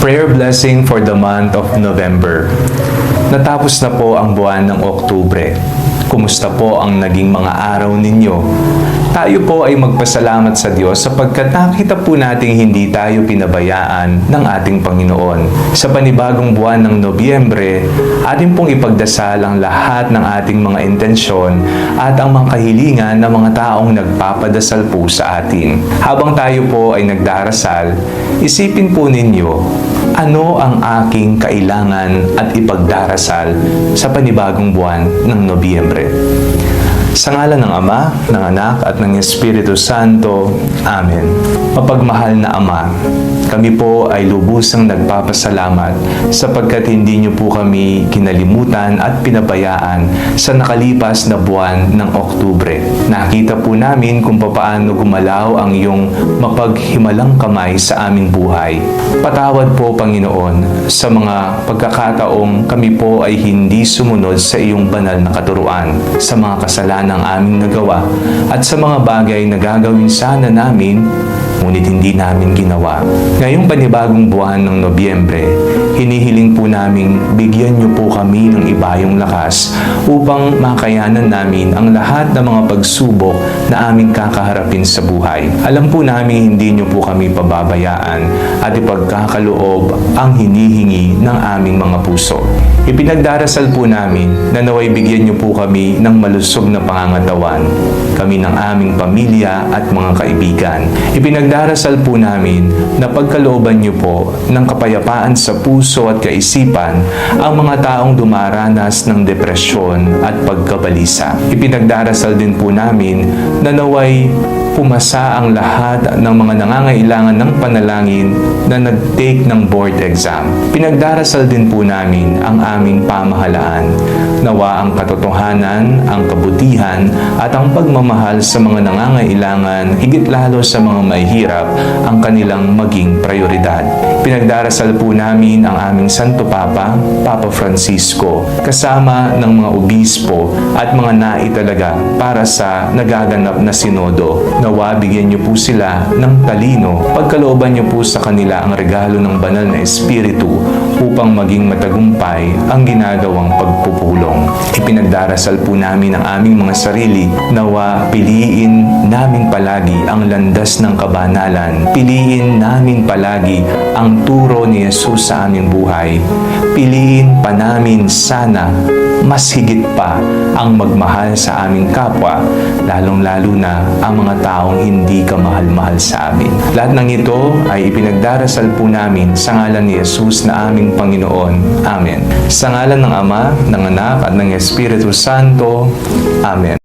Prayer blessing for the month of November. Natapos na po ang buwan ng Oktubre. Kumusta po ang naging mga araw ninyo? Tayo po ay magpasalamat sa Diyos sapagkat nakita po nating hindi tayo pinabayaan ng ating Panginoon. Sa panibagong buwan ng Nobyembre, atin pong ipagdasal ang lahat ng ating mga intensyon at ang mga kahilingan ng mga taong nagpapadasal po sa atin. Habang tayo po ay nagdarasal, isipin po ninyo, ano ang aking kailangan at ipagdarasal sa panibagong buwan ng Nobyembre? Sa ngalan ng Ama, ng Anak, at ng Espiritu Santo. Amen. Mapagmahal na Ama, kami po ay lubusang nagpapasalamat sapagkat hindi niyo po kami kinalimutan at pinabayaan sa nakalipas na buwan ng Oktubre. Nakita po namin kung paano gumalaw ang iyong mapaghimalang kamay sa aming buhay. Patawad po, Panginoon, sa mga pagkakataong kami po ay hindi sumunod sa iyong banal na katuruan, sa mga kasalanan ng aming nagawa at sa mga bagay na gagawin sana namin ngunit hindi namin ginawa. Ngayong panibagong buwan ng Nobyembre, hinihiling po naming bigyan niyo po kami ng ibayong lakas upang makayanan namin ang lahat ng mga pagsubok na aming kakaharapin sa buhay. Alam po namin hindi niyo po kami pababayaan at ipagkakaloob ang hinihingi ng aming mga puso. Ipinagdarasal po namin na naway bigyan niyo po kami ng malusog na pangangatawan, kami ng aming pamilya at mga kaibigan. Ipinagdarasal po namin na pagkalooban niyo po ng kapayapaan sa puso at kaisipan ang mga taong dumaranas ng depresyon at pagkabalisa. Ipinagdarasal din po namin na naway pumasa ang lahat ng mga nangangailangan ng panalangin na nag-take ng board exam. Pinagdarasal din po namin ang aming pamahalaan. Nawa ang katotohanan, ang kabutihan, at ang pagmamahal sa mga nangangailangan, higit lalo sa mga mahihirap, ang kanilang maging prioridad. Pinagdarasal po namin ang aming Santo Papa, Papa Francisco, kasama ng mga obispo at mga naitalaga para sa nagaganap na sinodo. Nawa bigyan niyo po sila ng talino, pagkalooban niyo po sa kanila ang regalo ng banal na Espiritu upang maging matagumpay ang ginagawang pagpupulong. Ipinagdarasal po namin ang aming mga sarili, nawa piliin namin palagi ang landas ng kabanalan. Piliin namin palagi ang turo ni Jesus sa aming buhay. Piliin pa namin sana mas higit pa ang magmahal sa aming kapwa, lalong-lalo na ang mga taong hindi kamahal-mahal sa amin. Lahat ng ito ay ipinagdarasal po namin sa ngalan ni Jesus na aming Panginoon. Amen. Sa ngalan ng Ama, ng Anak, at ng Espiritu Santo. Amen.